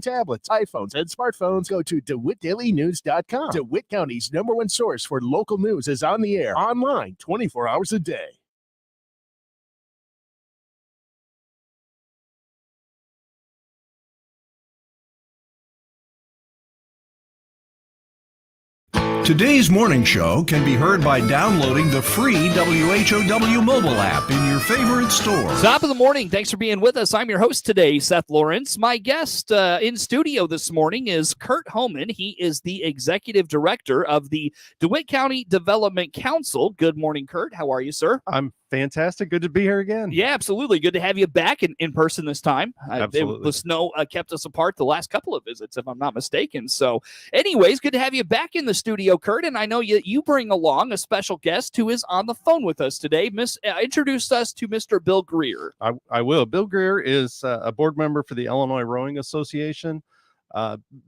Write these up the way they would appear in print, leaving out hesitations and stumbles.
tablets, iPhones, and smartphones, go to DeWittDailyNews.com. DeWitt County's #1 source for local news is on the air, online, 24 hours a day. Today's morning show can be heard by downloading the free WHOW mobile app in your favorite store. Top of the morning. Thanks for being with us. I'm your host today, Seth Lawrence. My guest in studio this morning is Curt Homann. He is the executive director of the DeWitt County Development Council. Good morning, Curt. How are you, sir? I'm fantastic. Good to be here again. Yeah, absolutely. Good to have you back in person this time. Absolutely. The snow kept us apart the last couple of visits, if I'm not mistaken. So anyways, good to have you back in the studio, Curt. And I know you bring along a special guest who is on the phone with us today. Introduce us to Mr. Bill Greer. I will. Bill Greer is a board member for the Illinois Rowing Association.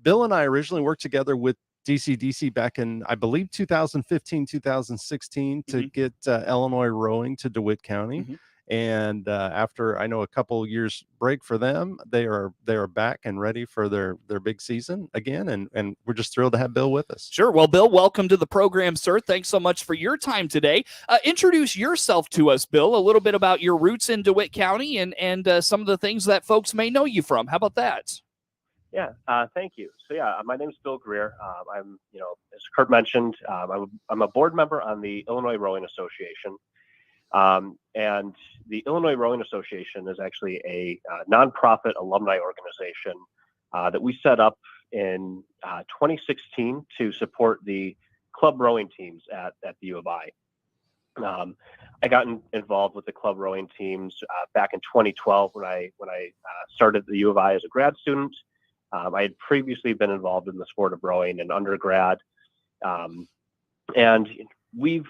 Bill and I originally worked together with DCDC back in, I believe, 2015, 2016 to get Illinois rowing to DeWitt County. Mm-hmm. And after, I know, a couple years break for them, they are back and ready for their big season again. And we're just thrilled to have Bill with us. Sure. Well, Bill, welcome to the program, sir. Thanks so much for your time today. Introduce yourself to us, Bill, a little bit about your roots in DeWitt County and some of the things that folks may know you from. How about that? Yeah, thank you. So my name is Bill Greer. I'm, as Curt mentioned, I'm a board member on the Illinois Rowing Association. And the Illinois Rowing Association is actually a nonprofit alumni organization that we set up in 2016 to support the club rowing teams at the U of I. I got involved with the club rowing teams back in 2012 when I started at the U of I as a grad student. I had previously been involved in the sport of rowing in undergrad, and we've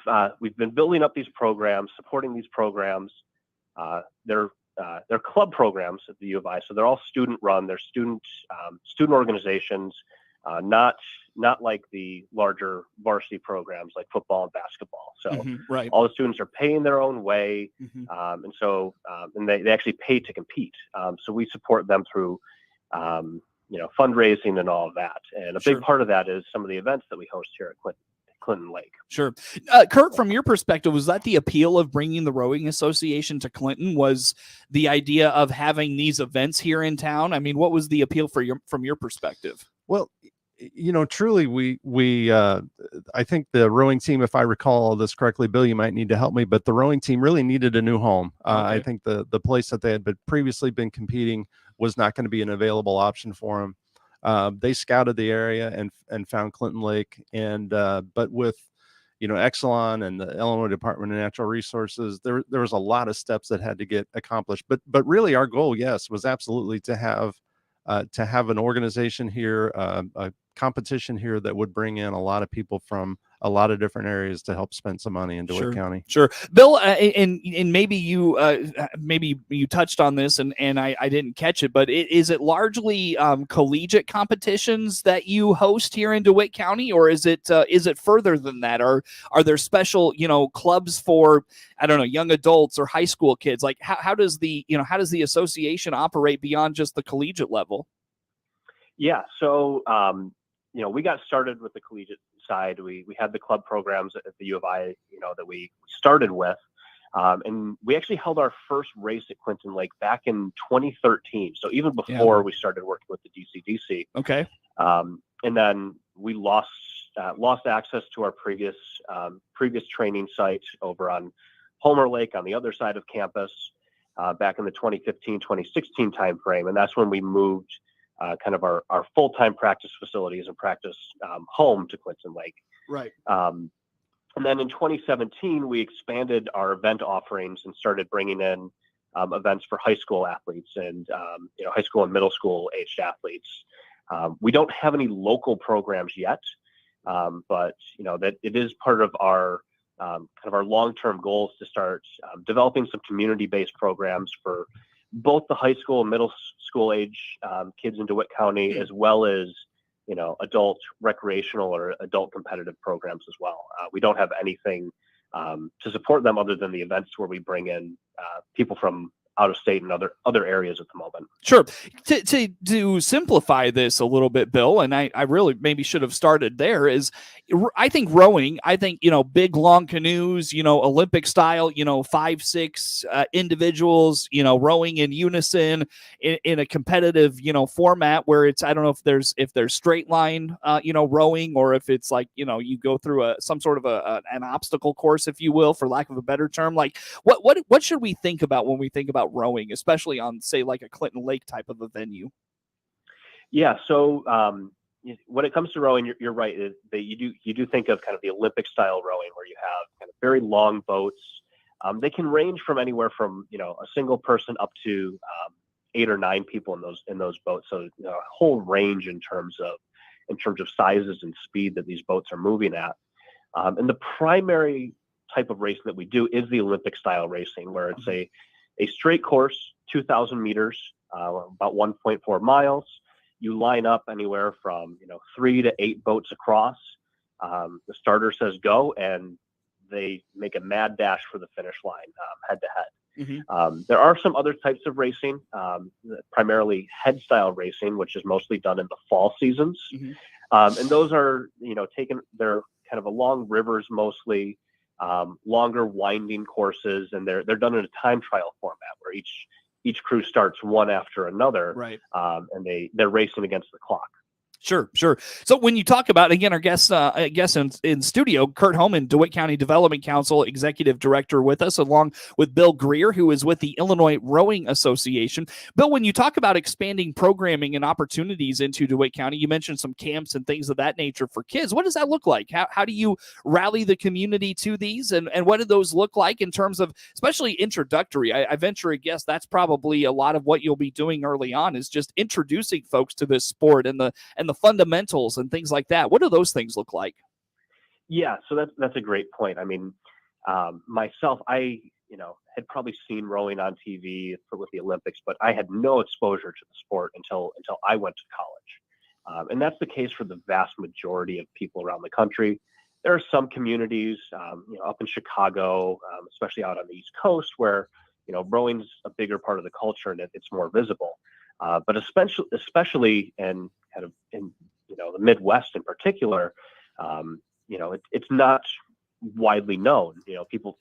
been building up these programs, supporting these programs. They're club programs at the U of I, so they're all student run. They're student organizations, not like the larger varsity programs like football and basketball. So right. All the students are paying their own way, and they actually pay to compete. So we support them through fundraising and all of that. And a big part of that is some of the events that we host here at Clinton Lake. Sure. Curt, from your perspective, was that the appeal of bringing the Rowing Association to Clinton, was the idea of having these events here in town? I mean, what was the appeal from your perspective? Well, truly, we I think the rowing team, if I recall this correctly, Bill, you might need to help me, but the rowing team really needed a new home. Okay. I think the place that they had previously been competing was not going to be an available option for them. They scouted the area and found Clinton Lake, and but with Exelon and the Illinois Department of Natural Resources, there was a lot of steps that had to get accomplished. But really, our goal, yes, was absolutely to have an organization here, a competition here that would bring in a lot of people from a lot of different areas to help spend some money in DeWitt County. Sure. Bill, and maybe you touched on this and I didn't catch it, but is it largely collegiate competitions that you host here in DeWitt County, or is it further than that? Are there special, clubs for, I don't know, young adults or high school kids? Like how does the association operate beyond just the collegiate level? Yeah. So, we got started with the collegiate side. We had the club programs at the U of I, that we started with. And we actually held our first race at Clinton Lake back in 2013. So even before we started working with the DCDC. Okay. And then we lost access to our previous training site over on Homer Lake on the other side of campus back in the 2015, 2016 timeframe. And that's when we moved kind of our full-time practice facilities and practice home to Clinton Lake. Right. And then in 2017, we expanded our event offerings and started bringing in events for high school athletes and high school and middle school aged athletes. We don't have any local programs yet, but that it is part of our kind of our long-term goals to start developing some community-based programs for both the high school and middle school age kids in DeWitt County, as well as adult recreational or adult competitive programs as well. We don't have anything to support them other than the events where we bring in people from out of state and other areas at the moment. Sure. To simplify this a little bit, Bill, and I really maybe should have started there, is I think rowing, big, long canoes, Olympic style, 5, 6 individuals, rowing in unison in a competitive, format where it's, I don't know if there's straight line, rowing, or if it's like, you go through some sort of an obstacle course, if you will, for lack of a better term. Like what should we think about when we think about rowing, especially on, say, like a Clinton Lake type of a venue? Yeah. So when it comes to rowing, you're right that you do think of kind of the Olympic style rowing, where you have kind of very long boats. They can range from anywhere from a single person up to 8 or 9 people in those boats. So a whole range in terms of sizes and speed that these boats are moving at. And the primary type of racing that we do is the Olympic style racing, where it's a straight course, 2,000 meters, about 1.4 miles. You line up anywhere from 3 to 8 boats across. The starter says go, and they make a mad dash for the finish line, head to head. There are some other types of racing, primarily head style racing, which is mostly done in the fall seasons. And those are they're kind of along rivers mostly, longer winding courses, and they're done in a time trial format where each crew starts one after another, right? And they're racing against the clock. Sure. So when you talk about, again, our guest in studio, Curt Homann, DeWitt County Development Council Executive Director, with us, along with Bill Greer, who is with the Illinois Rowing Association. Bill, when you talk about expanding programming and opportunities into DeWitt County, you mentioned some camps and things of that nature for kids. What does that look like? How do you rally the community to these? And what do those look like in terms of, especially introductory? I venture a guess that's probably a lot of what you'll be doing early on, is just introducing folks to this sport and the fundamentals and things like that. What do those things look like? Yeah, so that's a great point. I mean, myself, I had probably seen rowing on TV with the Olympics, but I had no exposure to the sport until I went to college. And that's the case for the vast majority of people around the country. There are some communities, up in Chicago, especially out on the East Coast, where rowing's a bigger part of the culture and it's more visible. But especially in kind of in the Midwest in particular, it's not widely known. People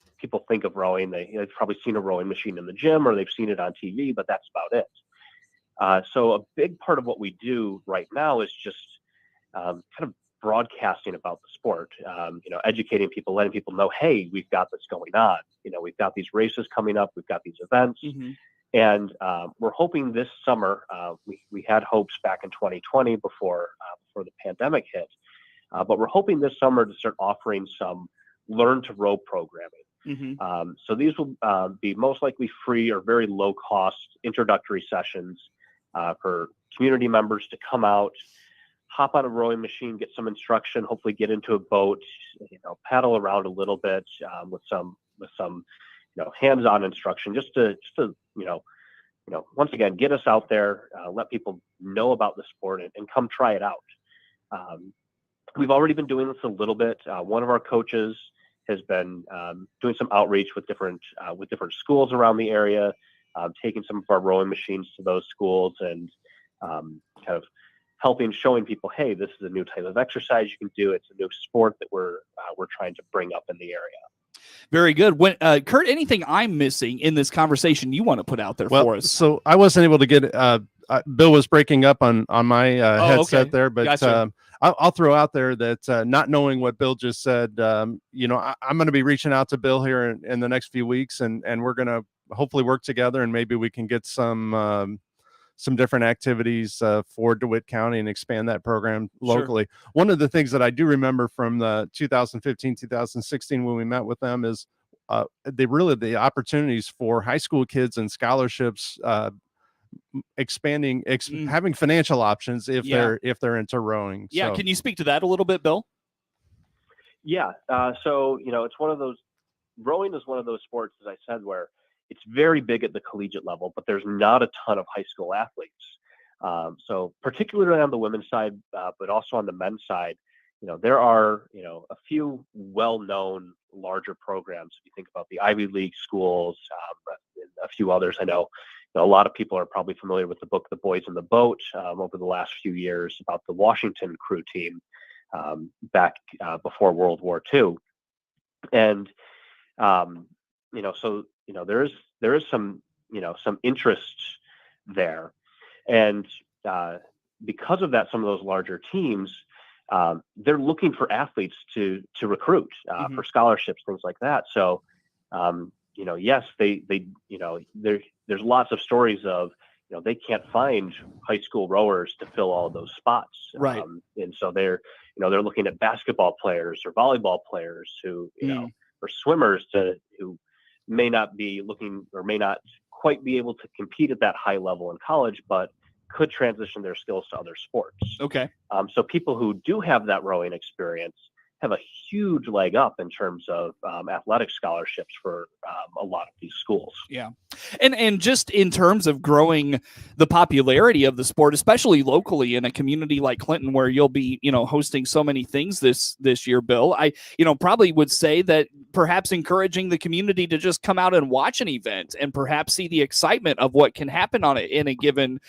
think of rowing, they've probably seen a rowing machine in the gym, or they've seen it on TV, but that's about it. So a big part of what we do right now is just kind of broadcasting about the sport, educating people, letting people know, hey, we've got this going on. We've got these races coming up, we've got these events. And we're hoping this summer, we had hopes back in 2020 before the pandemic hit, but we're hoping this summer to start offering some learn to row programming. So these will be most likely free or very low cost introductory sessions for community members to come out, hop on a rowing machine, get some instruction, hopefully get into a boat, paddle around a little bit with some hands-on instruction, just to once again get us out there, let people know about the sport and come try it out. We've already been doing this a little bit. One of our coaches has been doing some outreach with different schools around the area, taking some of our rowing machines to those schools and kind of showing people, hey, this is a new type of exercise you can do. It's a new sport that we're trying to bring up in the area. Very good. When Curt, anything I'm missing in this conversation you want to put out there for us? So I wasn't able to get. Bill was breaking up on my headset there, but gotcha. I'll throw out there that not knowing what Bill just said, I'm going to be reaching out to Bill here in the next few weeks, and we're going to hopefully work together, and maybe we can get some different activities for DeWitt County and expand that program locally. Sure. One of the things that I do remember from the 2015, 2016, when we met with them, is the opportunities for high school kids and scholarships, expanding, having financial options if they're into rowing. Yeah. So, can you speak to that a little bit, Bill? Yeah. So, it's one of those, rowing is one of those sports, as I said, where it's very big at the collegiate level, but there's not a ton of high school athletes. So particularly on the women's side, but also on the men's side, there are, a few well-known larger programs. If you think about the Ivy League schools, and a few others, I know, a lot of people are probably familiar with the book, The Boys in the Boat, over the last few years about the Washington crew team back before World War II. And, so, there is some, some interest there. And because of that, some of those larger teams, they're looking for athletes to recruit for scholarships, things like that. So, yes, there's lots of stories of, they can't find high school rowers to fill all those spots. Right. And so they're looking at basketball players or volleyball players who, or swimmers who may not be looking or may not quite be able to compete at that high level in college, but could transition their skills to other sports. Okay. So people who do have that rowing experience have a huge leg up in terms of athletic scholarships for a lot of these schools. Yeah. And just in terms of growing the popularity of the sport, especially locally in a community like Clinton, where you'll be, hosting so many things this year, Bill, I, probably would say that perhaps encouraging the community to just come out and watch an event and perhaps see the excitement of what can happen on it in a given,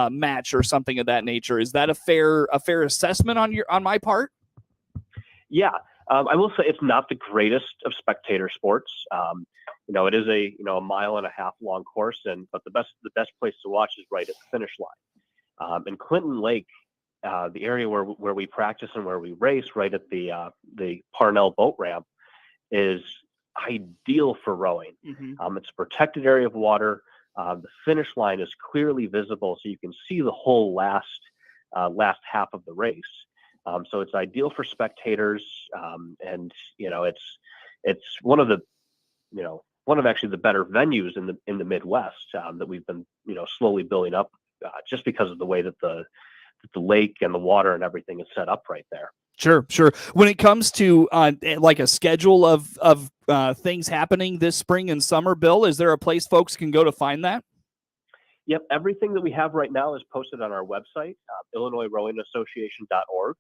match or something of that nature. Is that a fair assessment on my part? Yeah, I will say it's not the greatest of spectator sports. It is a 1.5 mile long course, but the best place to watch is right at the finish line. In Clinton Lake, the area where we practice and where we race, right at the Parnell boat ramp, is ideal for rowing. It's a protected area of water. The finish line is clearly visible, so you can see the whole last half of the race. So it's ideal for spectators, and it's one of actually the better venues in the Midwest that we've been slowly building up, just because of the way that the lake and the water and everything is set up right there. Sure. When it comes to like a schedule of things happening this spring and summer, Bill, is there a place folks can go to find that? Yep, everything that we have right now is posted on our website, IllinoisRowingAssociation.org.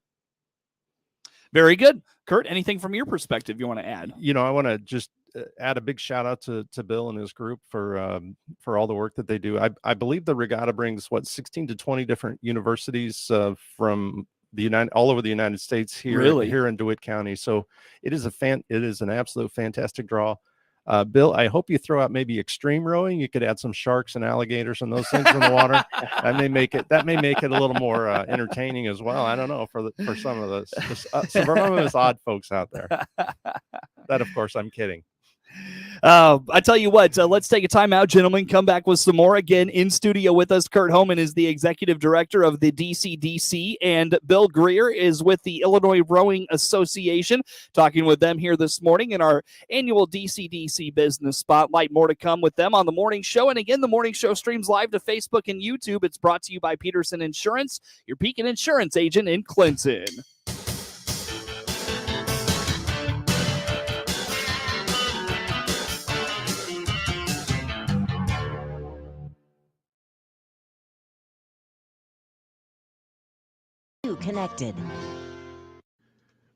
Very good. Curt, anything from your perspective you want to add? I want to just add a big shout out to Bill and his group for all the work that they do. I believe the regatta brings 16 to 20 different universities from all over the United States here in DeWitt County. So it is an absolute fantastic draw. Bill, I hope you throw out maybe extreme rowing. You could add some sharks and alligators and those things in the water. That may make it a little more entertaining as well. I don't know for some of those odd folks out there. That, of course, I'm kidding. I tell you what, let's take a time out, gentlemen. Come back with some more. Again, in studio with us, Curt Homann is the executive director of the DCDC, and Bill Greer is with the Illinois Rowing Association. Talking with them here this morning in our annual DCDC Business Spotlight. More to come with them on the morning show. And again, the morning show streams live to Facebook and YouTube. It's brought to you by Peterson Insurance, your Pekin insurance agent in Clinton. Connected.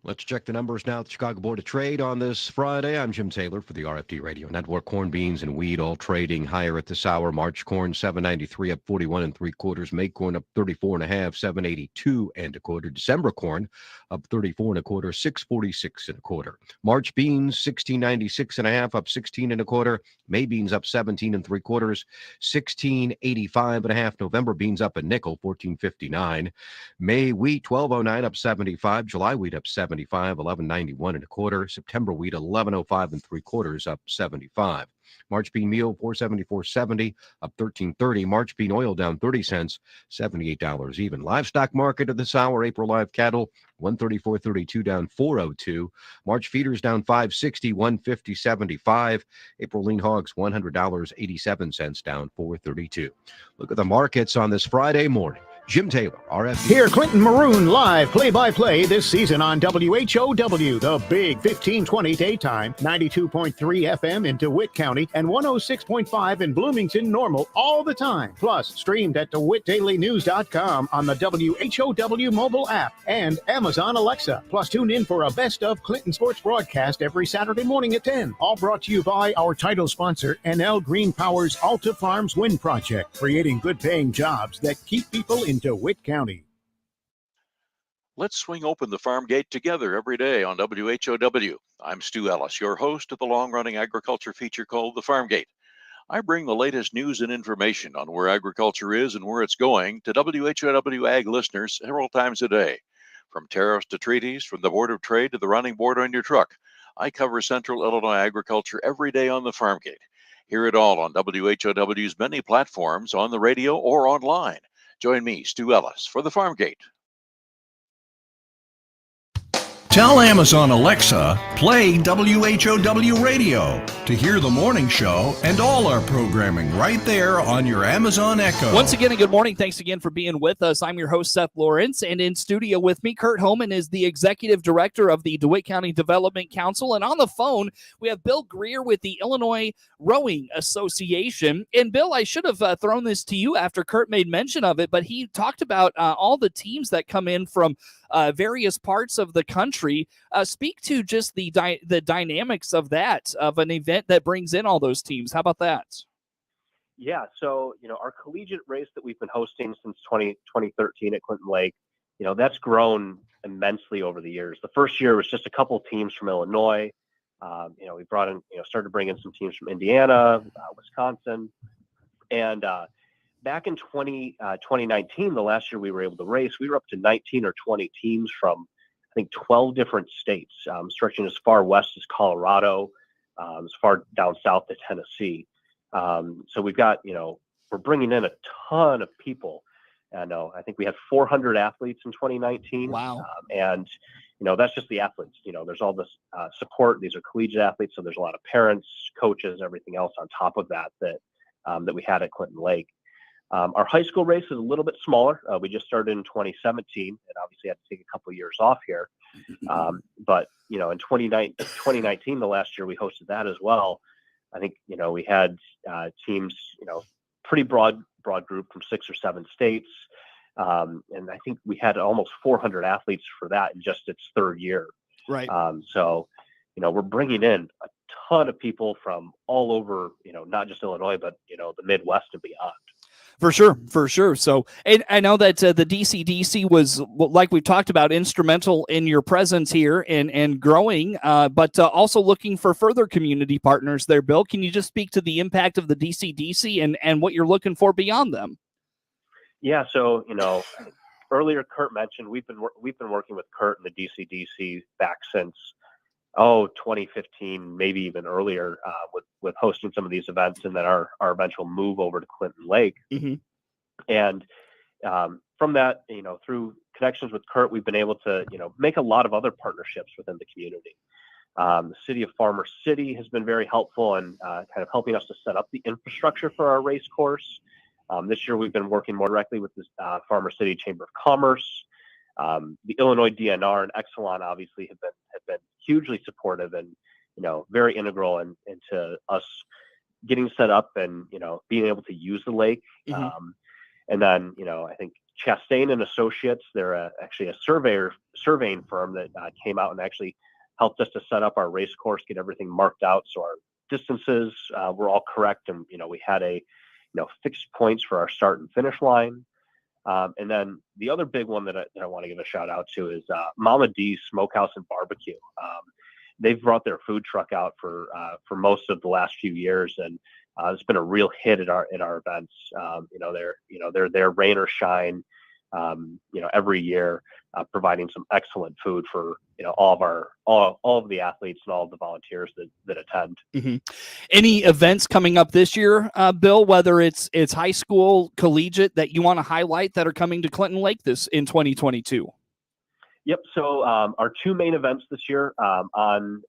Let's check the numbers now at the Chicago Board of Trade on this Friday. I'm Jim Taylor for the RFD Radio Network. Corn, beans, and wheat all trading higher at this hour. March corn $7.93 up 41 3/4. May corn up 34 1/2, $7.82 1/4. December corn up 34 1/4, $6.46 1/4. March beans $16.96 1/2 up 16 1/4. May beans up 17 3/4, $16.85 1/2. November beans up a nickel, $14.59. May wheat $12.09 up 75. July wheat up 75, $11.91 1/4. September wheat $11.05 3/4 up 75. March bean meal $474.70 up 13.30. March bean oil down 30 cents, $78 even. Livestock market of this hour: April live cattle 134.32 down 402. March feeders down 560, 150.75. April lean hogs $100.87 down 432. Look at the markets on this Friday morning. Jim Taylor, RFD. Hear Clinton Maroon live play-by-play this season on WHOW, the big 1520 daytime, 92.3 FM in DeWitt County, and 106.5 in Bloomington Normal all the time. Plus, streamed at DeWittDailyNews.com on the WHOW mobile app and Amazon Alexa. Plus, tune in for a Best of Clinton Sports broadcast every Saturday morning at 10. All brought to you by our title sponsor, NL Green Power's Alta Farms Wind Project, creating good-paying jobs that keep people in DeWitt County. Let's swing open the farm gate together every day on WHOW. I'm Stu Ellis, your host of the long-running agriculture feature called The Farm Gate. I bring the latest news and information on where agriculture is and where it's going to WHOW Ag listeners several times a day. From tariffs to treaties, from the Board of Trade to the running board on your truck, I cover Central Illinois agriculture every day on The Farm Gate. Hear it all on WHOW's many platforms, on the radio or online. Join me, Stu Ellis, for The Farm Gate. Tell Amazon Alexa, play WHOW Radio to hear the morning show and all our programming right there on your Amazon Echo. Once again, a good morning. Thanks again for being with us. I'm your host, Seth Lawrence, and in studio with me, Curt Homann is the Executive Director of the DeWitt County Development Council. And on the phone, we have Bill Greer with the Illinois Rowing Association. And Bill, I should have thrown this to you after Curt made mention of it, but he talked about all the teams that come in from various parts of the country. Speak to just the dynamics of that, of an event that brings in all those teams. How about that? Yeah, so, our collegiate race that we've been hosting since 2013 at Clinton Lake, that's grown immensely over the years. The first year was just a couple teams from Illinois. We brought in, started bringing some teams from Indiana, Wisconsin, and back in 2019, the last year we were able to race, we were up to 19 or 20 teams from, I think, 12 different states, stretching as far west as Colorado, as far down south to Tennessee. So we've got, we're bringing in a ton of people. And I think we had 400 athletes in 2019. Wow. And, that's just the athletes. There's all this support. These are collegiate athletes. So there's a lot of parents, coaches, everything else on top of that we had at Clinton Lake. Our high school race is a little bit smaller. We just started in 2017 and obviously had to take a couple of years off here. But, in 2019, the last year we hosted that as well. I think, we had teams, pretty broad group from 6 or 7 states. And I think we had almost 400 athletes for that in just its third year. Right. So, we're bringing in a ton of people from all over, not just Illinois, but, the Midwest and beyond. For sure. So, and I know that the DCDC was, like we've talked about, instrumental in your presence here and growing, but also looking for further community partners there. Bill, can you just speak to the impact of the DCDC and what you're looking for beyond them? Yeah. So, earlier Curt mentioned we've been working with Curt and the DCDC back since 2015, maybe even earlier, with hosting some of these events, and then our eventual move over to Clinton Lake. Mm-hmm. And from that, through connections with Curt, we've been able to, make a lot of other partnerships within the community. The city of Farmer City has been very helpful in kind of helping us to set up the infrastructure for our race course. This year, we've been working more directly with the Farmer City Chamber of Commerce. The Illinois DNR and Exelon obviously have been hugely supportive and, very integral into us getting set up and, being able to use the lake. Mm-hmm. And then, I think Chastain and Associates, they're actually a surveying firm that came out and actually helped us to set up our race course, get everything marked out. So our distances were all correct. And, we had fixed points for our start and finish line. And then the other big one that I want to give a shout out to is Mama D's Smokehouse and Barbecue. They've brought their food truck out for most of the last few years, and it's been a real hit at our events. They're there rain or shine, every year, providing some excellent food for all of the athletes and all of the volunteers that attend. Mm-hmm. Any events coming up this year, Bill, whether it's high school, collegiate, that you want to highlight that are coming to Clinton Lake in 2022? Yep. So our two main events this year, on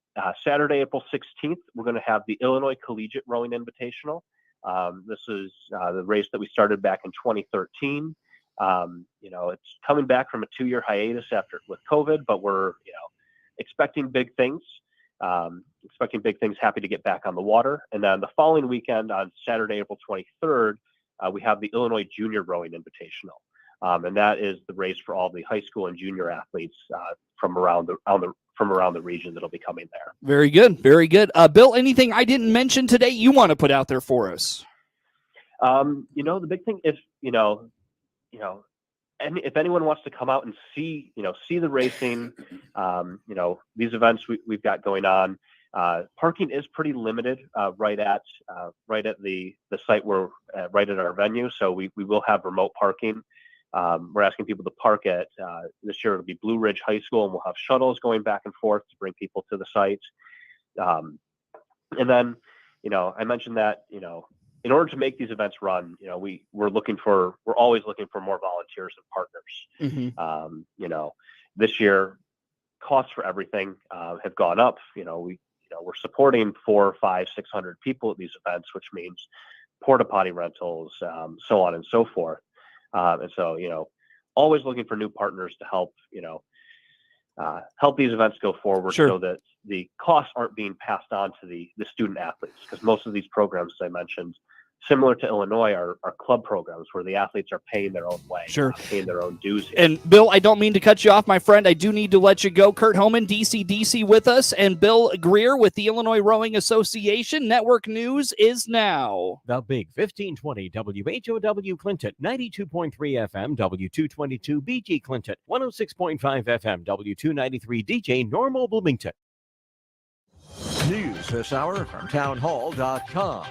Saturday, April 16th, we're going to have the Illinois Collegiate Rowing Invitational. This is the race that we started back in 2013. It's coming back from a 2-year hiatus with COVID, but we're, expecting big things. Happy to get back on the water. And then the following weekend on Saturday, April 23rd, we have the Illinois Junior Rowing Invitational. And that is the race for all the high school and junior athletes from around the region that'll be coming there. Very good. Very good. Bill, anything I didn't mention today you want to put out there for us? The big thing is, and if anyone wants to come out and see the racing, these events we've got going on, parking is pretty limited right at the site where right at our venue. So we will have remote parking. We're asking people to park at this year it'll be Blue Ridge High School, and we'll have shuttles going back and forth to bring people to the site. And then, I mentioned that, in order to make these events run, we're always looking for more volunteers and partners. This year, costs for everything have gone up. We're supporting 400, 500, 600 people at these events, which means porta potty rentals, so on and so forth. And so, always looking for new partners to help these events go forward. Sure. So that the costs aren't being passed on to the student athletes, because most of these programs, as I mentioned, similar to Illinois, are club programs where the athletes are paying their own way, sure, paying their own dues here. And Bill, I don't mean to cut you off, my friend. I do need to let you go. Curt Homann, DCDC, with us, and Bill Greer with the Illinois Rowing Association. Network News is now. The Big 1520 WHOW Clinton, 92.3 FM, W222 BG Clinton, 106.5 FM, W293 DJ Normal Bloomington. News this hour from townhall.com.